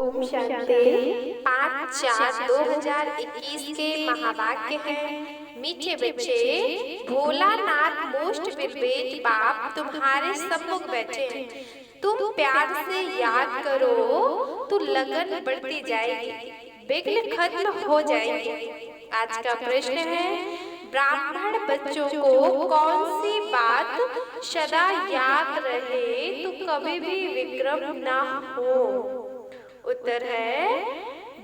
ओम शांति। 5/4/2021 के महावाक्य हैं। मीठे बच्चे, भोलानाथ मोस्ट विवेक बाप तुम्हारे सम्मुख बैठे हैं। तुम प्यार से याद करो तो लगन बढ़ती जाएगी, विघ्न खत्म हो जाएंगे। आज का प्रश्न है, ब्राह्मण बच्चों को कौन सी बात सदा याद रहे तो कभी भी विक्रम ना हो? उत्तर है,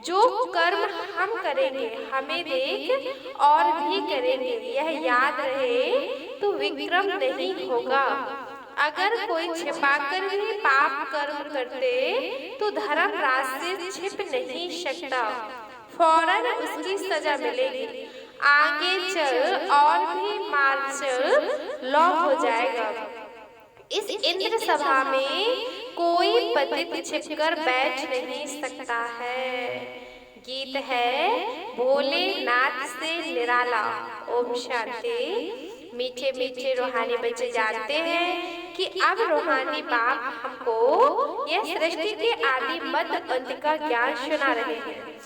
जो कर्म हम करेंगे हमें देख और भी करेंगे, यह याद रहे तो विक्रम नहीं होगा। अगर कोई छिपाकर भी पाप कर्म करते तो धर्म राज से छिप नहीं सकता, फौरन उसकी सजा मिलेगी। आगे चल और भी मार चल लौट हो जाएगा। इस इंद्र सभा में कोई पतित छिपकर बैठ नहीं सकता है। गीत है भोलेनाथ से निराला। ओम शांति। मीठे मीठे रूहानी बच्चे जानते हैं कि अब रूहानी बाप हमको यह सृष्टि के आदि मध्य अंत का ज्ञान सुना रहे हैं।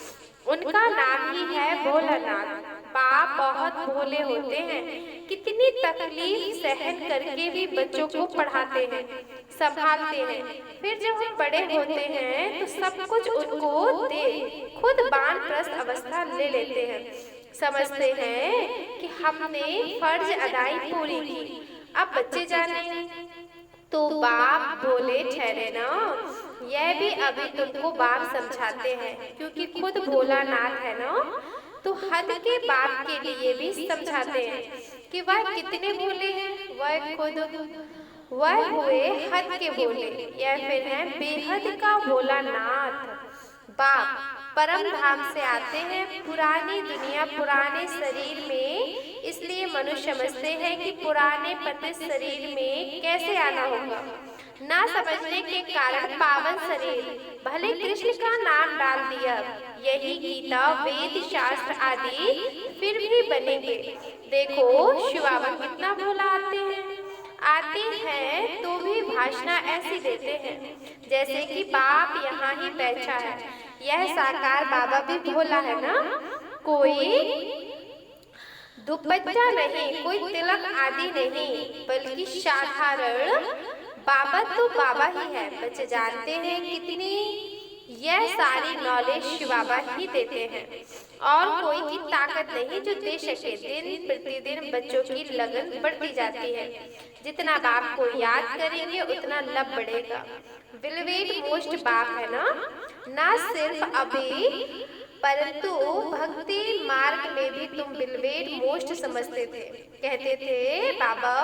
उनका नाम ही है भोलानाथ। बाप बहुत भोले होते हैं, कितनी तकलीफ सहन करके भी बच्चों को पढ़ाते हैं, संभालते हैं। फिर जब हम बड़े होते हैं तो सब कुछ उनको दे खुद वानप्रस्थ अवस्था ले लेते हैं। समझते हैं कि हमने फर्ज अदाई पूरी की, अब बच्चे जाने तो बाप भोले ठहरे ना। यह भी अभी तुमको बाप समझाते हैं, क्योंकि खुद भोलानाथ है ना, तो हद के बाप के लिए भी समझाते हैं कि वह कितने भोले हैं। वह हुए हद के भोले, यह फिर है बेहद का भोलानाथ। बाप परम धाम से आते हैं, पुरानी दुनिया पुराने शरीर में, इसलिए मनुष्य समझते हैं कि पुराने पतित शरीर में कैसे आना होगा। ना समझने के कारण पावन शरीर भले कृष्ण का नाम डाल दिया, यही गीता वेद शास्त्र आदि फिर भी बनेंगे। देखो शिवाबा कितना भोला आते हैं तो भी भाषणा ऐसी देते हैं जैसे कि बाप यहाँ ही बैठा है। यह साकार बाबा भी भोला है ना, कोई दुपट्टा नहीं, कोई तिलक आदि नहीं, बल्कि साधारण बाबा तो बाबा ही है। बच्चे जानते हैं कितनी यह सारी नॉलेज शिव बाबा ही देते हैं, और कोई की ताकत नहीं जो दे सके। दिन प्रतिदिन बच्चों की लगन बढ़ती जाती है। जितना बाप को याद करेंगे उतना लब बढ़ेगा। विलवेट मोस्ट बाप है ना सिर्फ अभी परंतु भक्ति मार्ग में भी तुम बिलवेट मोस्ट समझते थे। कहते थे बाबा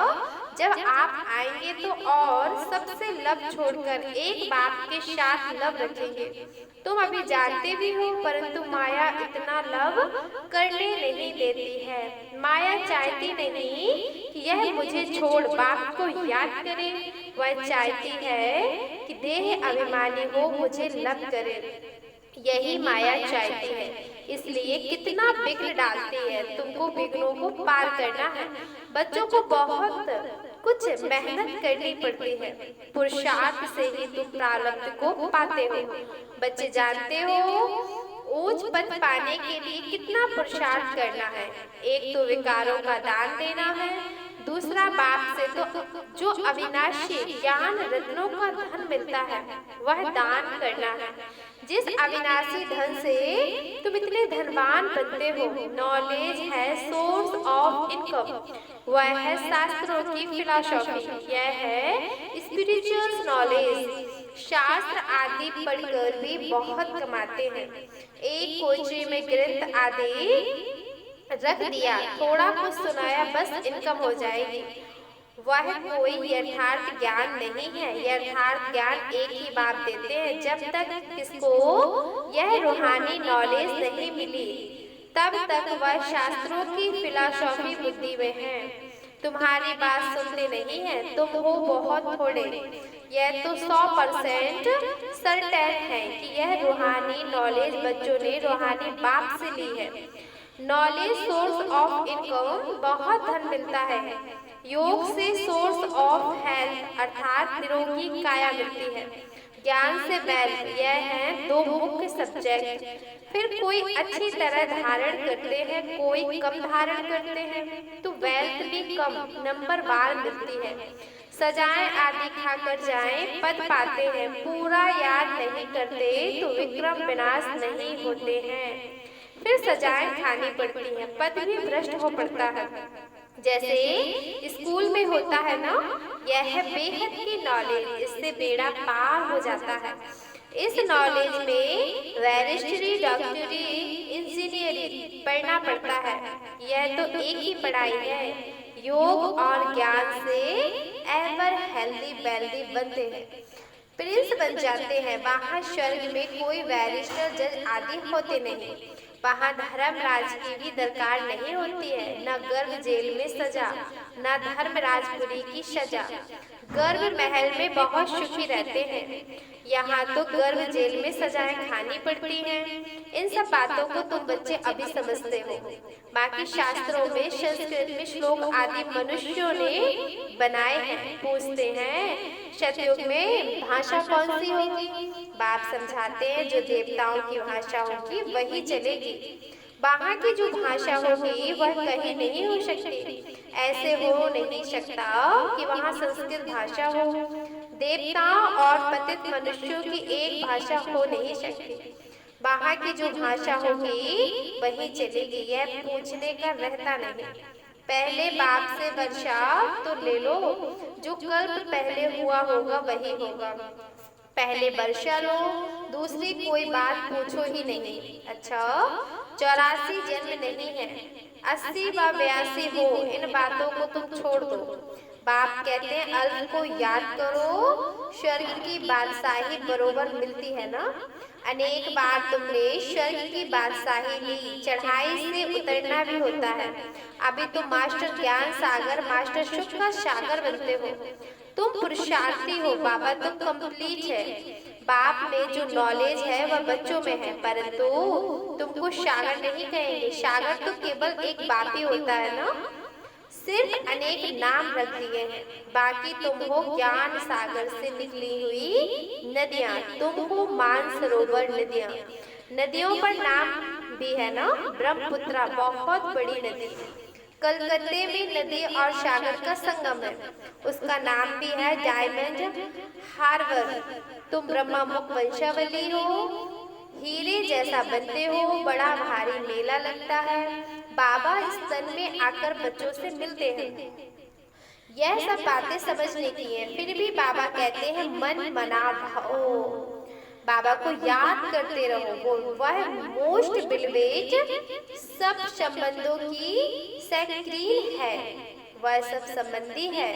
जब आप आएंगे तो और सबसे लब छोड़कर एक बाप के साथ लब रखेंगे। तुम अभी जानते भी हो, परंतु माया इतना लब करने नहीं देती है। माया चाहती नहीं कि यह मुझे छोड़ बाप को याद करे, वह चाहती है कि देह अभिमानी हो मुझे लब करे। यही माया चाहती है, इसलिए कितना विघ्न डालती है। तुमको विघ्नों को पार करना है। बच्चों को बहुत कुछ मेहनत करनी पड़ती है, पुरुषार्थ से ही तुम प्रारब्ध को पाते हो। बच्चे जानते हो ऊंच पद पाने के लिए कितना पुरुषार्थ करना है। एक तो विकारों का दान देना है, दूसरा बाप से तो जो अविनाशी ज्ञान रत्नों का धन मिलता है वह दान करना है। जिस अविनाशी धन से तुम इतने धनवान बनते हो, नॉलेज है सोर्स ऑफ इनकम, वह है शास्त्रों की फिलॉसफी, यह है स्पिरिचुअल नॉलेज। शास्त्र आदि पढ़कर भी बहुत कमाते हैं। एक कोचरी में ग्रंथ आदि रख दिया, थोड़ा कुछ सुनाया, बस इनकम हो जाएगी। वह कोई यथार्थ ज्ञान नहीं है। यथार्थ ज्ञान एक ही बात देते हैं। जब तक किसको यह रूहानी नॉलेज नहीं मिली तब तक वह शास्त्रों की फिलॉसफी बुद्धि में है। तुम्हारी बात सुनते नहीं है, तुम हो बहुत थोड़े। यह तो 100% सर्टेन है कि यह रूहानी नॉलेज बच्चों ने रूहानी बाप से ली है। नॉलेज सोर्स ऑफ इनकम, बहुत धन मिलता है। योग से सोर्स ऑफ हेल्थ अर्थात निरोगी काया मिलती है। ज्ञान से वेल्थ, यह है दो मुख्य सब्जेक्ट। फिर कोई अच्छी तरह धारण करते हैं, कोई कम धारण करते हैं, तो वेल्थ भी कम नंबर वार मिलती है। सजाएं आदि खाकर जाएं, पद पाते हैं, पूरा याद नहीं करते तो विक्रम विनाश नहीं होते हैं। फिर सजाएं खानी पड़ती हैं, पद भी भ्रष्ट हो पड़ता है। जैसे स्कूल में होता है ना, यह है बेहद की नॉलेज, इससे बेड़ा पार हो जाता है। इस नॉलेज में बैरिस्टरी, डॉक्टरी, इंजीनियरिंग पढ़ना पड़ता है। यह तो एक ही पढ़ाई है। योग और ज्ञान से एवर हेल्दी वेल्दी बनते हैं, प्रिंस बन जाते हैं। वहाँ स्वर्ग में कोई बैरिस्टर, जज आदि होते नहीं। वहाँ धर्मराज की भी दरकार नहीं होती है, न गर्भ जेल में सजा, न धर्मराजपुरी की सजा। गर्भ महल में बहुत सुखी रहते हैं, यहाँ तो गर्भ जेल में सजाएं खानी पड़ती हैं। इन सब बातों को तुम बच्चे अभी समझते हो। बाकी शास्त्रों में, संस्कृत में श्लोक आदि मनुष्यों ने बनाए हैं। पूछते हैं सतयुग में भाषा कौन सी होगी? बाप समझाते हैं जो देवताओं की भाषा होगी वही चलेगी। वहाँ की जो भाषा होगी वह कहीं नहीं हो सकती। ऐसे हो नहीं सकता कि वहाँ संस्कृत भाषा हो। देवताओं और पतित मनुष्यों की एक भाषा हो नहीं सकती। वहाँ की जो भाषा होगी वही चलेगी। यह पूछने का रहता नहीं। पहले बाप से वर्षा तो ले लो, जो कल्प पहले हुआ होगा वही होगा। पहले वर्षा लो, दूसरी कोई बात पूछो ही नहीं। अच्छा, 84 जन्म नहीं है, 80 व 82 हो, इन बातों को तुम छोड़ दो। बाप कहते हैं अल्प को याद करो, स्वर्ग की बादशाही बरोबर मिलती है ना। अनेक बार तुमने स्वर्ग की बादशाही ली, चढ़ाई से उतरना भी होता है। अभी तुम मास्टर ज्ञान सागर, मास्टर सुख का सागर बनते हो। तुम पुरुषार्थी हो बाबा, तुम कंप्लीट है। बाप में जो नॉलेज है वह बच्चों में है, परंतु तुमको सागर नहीं कहेंगे। सागर तो केवल एक बाप ही होता है ना, सिर्फ अनेक नाम रख दिए हैं। बाकी तुम हो ज्ञान सागर से निकली हुई नदियाँ, तुम हो मानसरोवर नदियाँ। नदियों पर नाम भी है ना, ब्रह्मपुत्रा बहुत बड़ी नदी, कलकत्ते में नदी और सागर का संगम है, उसका नाम भी है डायमंड हार्बर। तुम ब्रह्मा मुख वंशावली हो, हीरे जैसा बनते हो, बड़ा भारी मेला लगता है। बाबा स्तन में आकर बच्चों से मिलते हैं। यह सब बातें समझने की हैं, फिर भी बाबा कहते हैं मन मना भाओ। बाबा को याद करते रहो, वो वह मोस्ट बिलवेज सब संबंधों की सक्रीन है, वह सब संबंधी है,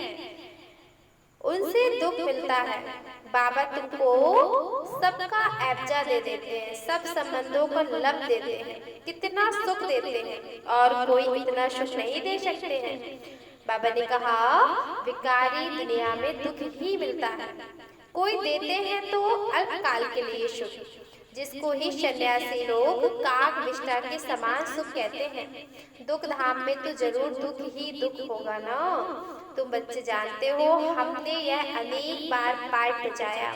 उनसे दुख मिलता है। बाबा तुमको सबका एब्जा दे देते हैं, सब संबंधों को लब देते हैं, कितना सुख देते हैं, और कोई इतना सुख नहीं दे सकते हैं। बाबा ने कहा विकारी दुनिया में दुख ही मिलता है, कोई देते हैं तो अल्पकाल के लिए सुख, जिसको ही सन्यासी लोग काग विष्टा के समान सुख कहते हैं। दुख धाम में तो जरूर दुख ही दुख होगा ना। तुम बच्चे जानते हो हमने यह अनेक बार पाठ बचाया,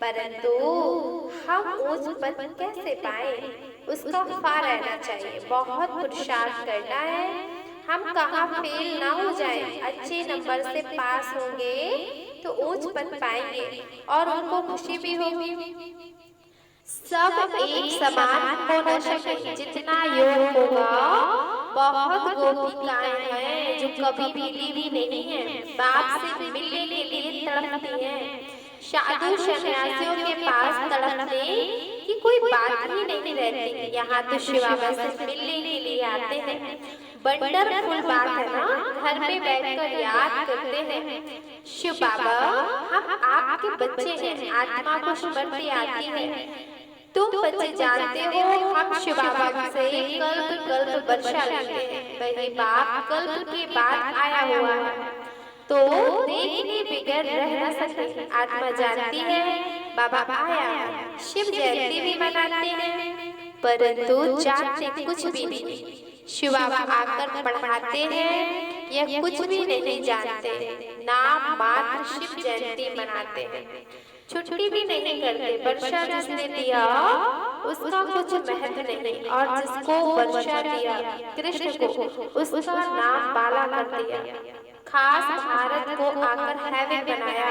परंतु हम उस पद कैसे पाए, उसका फा रहना चाहिए, बहुत पुरुषार्थ करना है। हम कहाँ फेल ना हो जाएं, अच्छे नंबर से पास होंगे तो उच्च पद पाएंगे और उनको खुशी भी होगी। सब एक समान हो न सके, जितना योग होगा। बहुत गोपिकाएं हैं जो कभी मिली भी नहीं है, बाप से मिलने के लिए तड़पती हैं। साधु सन्यासियों के पास तड़पने की कोई बात ही नहीं रहती, यहाँ तो शिव बाबा से मिलने के लिए आते हैं। वंडरफुल बात है ना, घर में बैठकर याद करते हैं शिव बाबा हम आपके बच्चे हैं, आत्मा को स्मृति आती है। तुम बच्चे जानते हो हम शिव बाबा से कल्प कल्प वर्षा लेते हैं, वही बाप कल्प के बाद आया हुआ है, तो देखने बिगड़ रह न सके। आत्मा जानती है बाबा आया है, शिव जयंती भी मनाते हैं, परंतु जानते कुछ भी नहीं। शिव बाबा आकर पढ़ाते हैं, यह कुछ भी नहीं जानते, नाम मात्र शिव जयंती मनाते हैं। छुट्टी भी नहीं करते। वर्षा जिसने दिया उसका कुछ महत्व नहीं, और जिसको वर्षा दिया कृष्ण को, उसका नाम बाला कर दिया। खास भारत को आकर हैवन बनाया।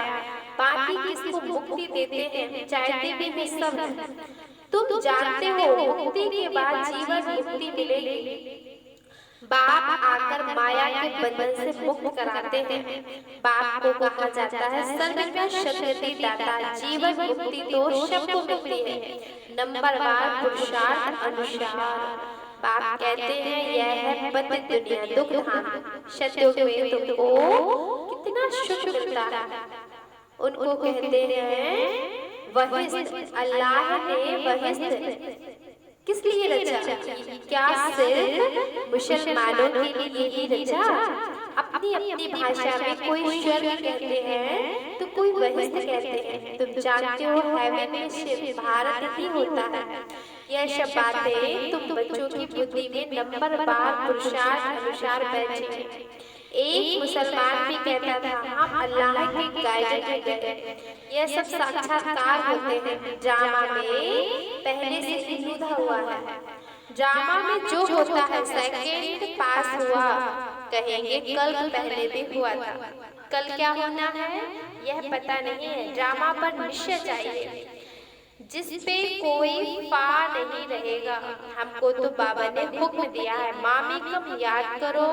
बाकी किसको मुक्ति देते हैं, चाहते भी हैं सब। तुम जानते हो मुक्ति के बाद जीवन मुक्ति मिलेगी। बाप आकर माया के बंधन से मुक्त कराते हैं। बाप को कहा जाता है सर्व का शक्ति दाता। जीवन मुक्ति तो सबको मिलती है, नंबरवार पुरुषार्थ अनुसार। बाप कहते हैं यह है पतित दुनिया दुख धाम। सतयुग में तुमको कितना सुख मिलता है। उनको कहते हैं वहिष्ठ। अल्लाह ने वहिष्ठ किस लिए रचा? क्या सिर्फ मुसलमानों के लिए ही रचा? अपनी अपनी भाषा में कोई स्वर्ग कहते हैं तो कोई वहिष्ठ कहते हैं। तुम जानते हो हेवन में सिर्फ भारत ही होता है। यह सब बातें तुम बच्चों की बुद्धि में नंबरवार पुरुषार्थ अनुसार बैठे। एक मुसलमान भी कहता था हम अल्लाह के गाइडेड में गए। यह सब साक्षात्कार होते हैं। जामा में पहले से ही लिखा हुआ है। जामा में जो होता है सेकंड पास हुआ कहेंगे कल पहले भी हुआ था। कल क्या होना है यह पता नहीं है। जामा पर निश्चय चाहिए जिस पे कोई फा नहीं रहेगा। हमको तो बाबा ने हुक्म दिया है मामी कम याद करो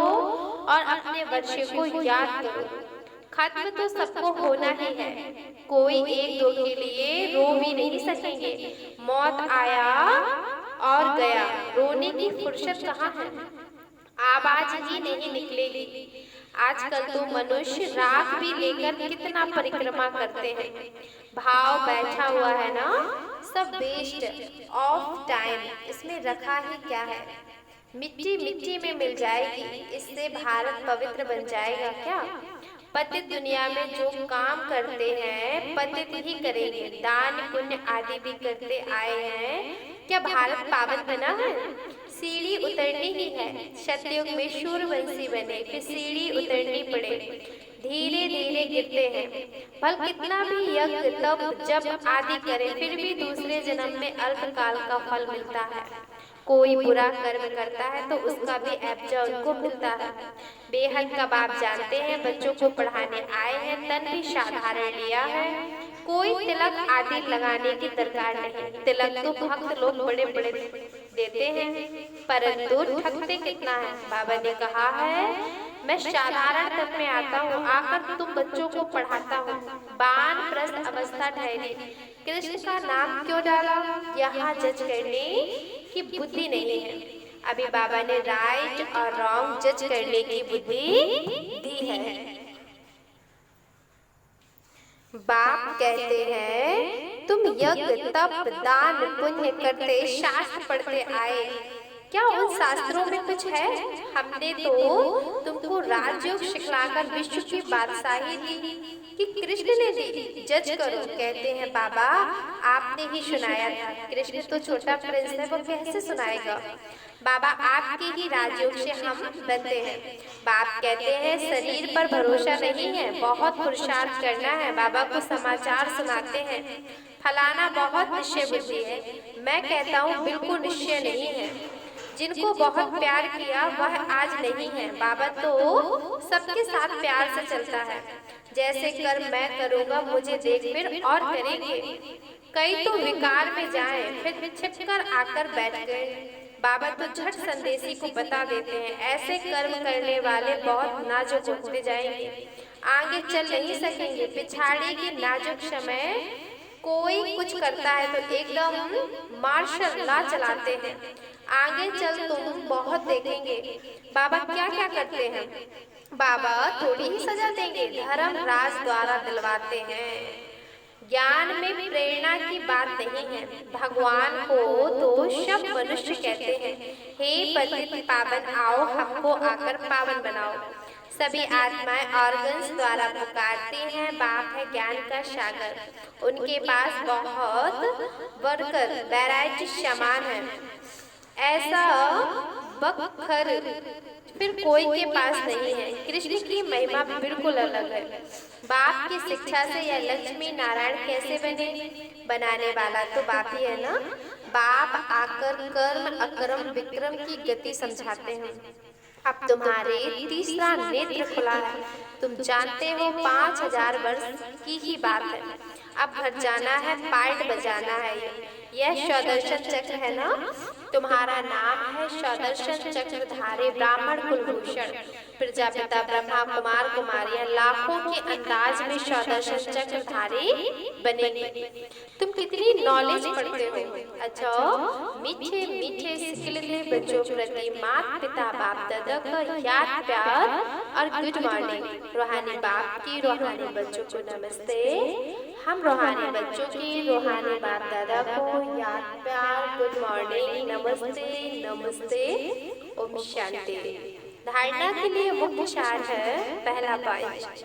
और अपने वर्ष को याद करो। खत्म तो सबको होना ही है। कोई एक दो के लिए रो भी नहीं सकेंगे। मौत आया और गया, रोने की फुर्सत कहाँ है? आवाज ही नहीं निकलेगी। आजकल तो मनुष्य राख भी लेकर कितना परिक्रमा करते हैं। भाव बैठा हुआ है ना, सब वेस्ट ऑफ टाइम। इसमें रखा ही क्या है? मिट्टी मिट्टी में मिल जाएगी। इससे भारत पवित्र बन जाएगा क्या? पतित दुनिया में जो काम करते हैं पतित ही करेंगे। दान पुण्य आदि भी करते आए हैं। क्या भारत पावन बना है? सीढ़ी उतरनी ही है। सतयुग में शूरवंशी बने, फिर सीढ़ी उतरनी पड़े। धीरे धीरे गिरते हैं। भल कितना भी यज्ञ तप जब आदि करें फिर भी दूसरे जन्म में अल्पकाल का फल मिलता है। कोई बुरा कर्म करता है तो उसका भी एब्जा उनको मिलता है। बेहद का बाप जानते हैं बच्चों को पढ़ाने आए हैं। तन भी साधारण लिया है। कोई तिलक आदि लगाने की दरकार नहीं। तिलक तो भक्त लोग बड़े बड़े देते हैं, परंतु ठगते कितना है? बाबा ने कहा है मैं साधारण तन में आता हूँ, आकर तुम बच्चों को पढ़ाता हूँ। बान प्रस्थ अवस्था ठहरी। कृष्ण का नाम क्यों डाला? यहाँ जज करने की बुद्धि नहीं है। अभी बाबा ने राइट और रॉन्ग जज करने की बुद्धि दी है। बाप कहते हैं तुम यज्ञ तप दान पुण्य करते शास्त्र पढ़ते आए, क्या उन शास्त्रों में कुछ है? हमने तो तुमको राजयोग सिखलाकर विश्व की बादशाही दी कि कृष्ण ने दी? जज करो। कहते हैं बाबा आपने ही सुनाया था। कृष्ण तो छोटा प्रिंस है, वो कैसे सुनाएगा? बाबा आपके ही राजयोग से हम बनते हैं। बाप कहते हैं शरीर पर भरोसा नहीं है, बहुत पुरुषार्थ करना है। बाबा को समाचार सुनाते हैं फलाना बहुत निश्चय बुद्धि है। मैं कहता हूँ बिल्कुल निश्चय नहीं है। जिनको बहुत प्यार किया वह आज नहीं है। बाबा तो सबके साथ प्यार से चलता है। जैसे कर्म मैं करूँगा मुझे देख फिर और करेंगे। कई तो विकार में जाएं, फिर छिपकर आकर बैठ गए। बाबा तो झट संदेशी को बता देते हैं ऐसे कर्म करने वाले बहुत नाजुक होते जाएंगे, आगे चल नहीं सकेंगे। पिछाड़ी के नाजुक समय कोई कुछ करता है तो एकदम मार्शल लॉ चलाते हैं। आगे चल तुम बहुत देखेंगे। बाबा क्या क्या करते हैं? बाबा थोड़ी ही सजा देंगे, धर्म राज द्वारा दिलवाते हैं। ज्ञान में प्रेरणा की बात नहीं है। भगवान को तो सब मनुष्य कहते हैं हे पतित पावन आओ हमको आकर पावन बनाओ। सभी आत्माएं ऑर्गन्स द्वारा पुकारती हैं। बाप है ज्ञान का सागर। उनके पास बहुत वर्कर वैरायटी सामान है। ऐसा बखर फिर कोई के पास नहीं है। कृष्ण की महिमा भी बिल्कुल अलग है। बाप की शिक्षा से यह लक्ष्मी नारायण कैसे बने? बनाने वाला तो बाप ही है ना। बाप आकर कर्म अकर्म विक्रम की गति समझाते हैं। अब तुम्हारे तीसरा नेत्र खुला है। तुम जानते हो 5000 वर्ष की ही बात है। अब घर जाना है, पार्ट बजाना है। यह सौदर्शन चक्र है ना। तुम्हारा नाम है सौदर्शन चक्रधारी ब्राह्मण कुलभूषण। प्रजापिता ब्रह्मा कुमार कुमारियां लाखों के अंदाज में सौदर्शन चक्रधारी बनेंगे। तुम कितनी नॉलेज पढ़ते हो। अच्छा, मीठे मीठे सिखलते बच्चों प्रति माता पिता बाप दादा का याद प्यार और गुड मॉर्निंग। रूहानी बाप की रूहानी बच्चों को नमस्ते। हम रूहानी बच्चों की रूहानी बाप दादा को याद प्यार गुड मॉर्निंग नमस्ते नमस्ते ओम शांति। धारणा के लिए मुख्य सार है। पहला पॉइंट,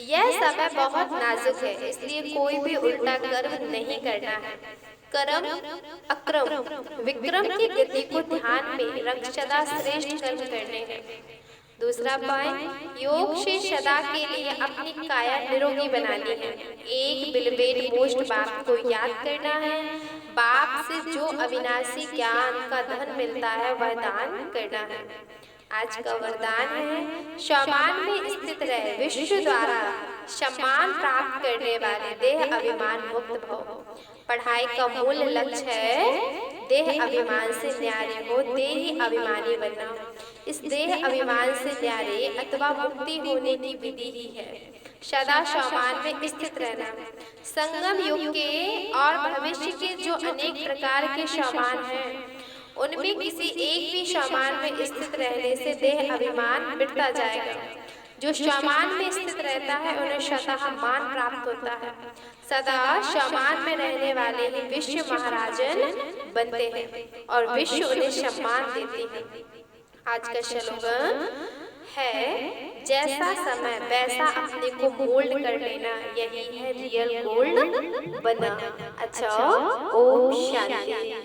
यह समय बहुत नाजुक है, इसलिए कोई भी उल्टा कर्म नहीं करना है। कर्म अक्रम विक्रम की गति को ध्यान में रख सदा श्रेष्ठ कर्म करने हैं। दूसरा पॉइंट, योग से सदा के लिए अपनी काया निरोगी बनानी है। एक बिलबेट मोस्ट बाप को याद करना है। बाप से जो अविनाशी ज्ञान का धन मिलता है वह दान करना है। आज का वरदान है, सम्मान में स्थित रहे, विश्व द्वारा सम्मान प्राप्त करने वाले देह अभिमान मुक्त भव। पढ़ाई का मूल लक्ष्य है देह अभिमान से न्यारे हो, देही अभिमानी बनना। इस देह अभिमान से न्यारे अथवा मुक्ति होने की विधि ही है सदा सम्मान में स्थित रहना। संगम युग के और भविष्य के जो अनेक प्रकार के सम्मान हैं, उनमें किसी एक भी सम्मान में स्थित रहने से देह अभिमान मिटता जाएगा। जो सम्मान में स्थित रहता है उन्हें सदा मान प्राप्त होता है। सदा सम्मान में रहने वाले ही विश्व महाराजन बनते हैं और विश्व उन्हें सम्मान देते हैं। आज का स्लोगन है, जैसा समय वैसा अपने को मोल्ड कर लेना, यही है रियल गोल्ड बनना। अच्छा, ओम शांति।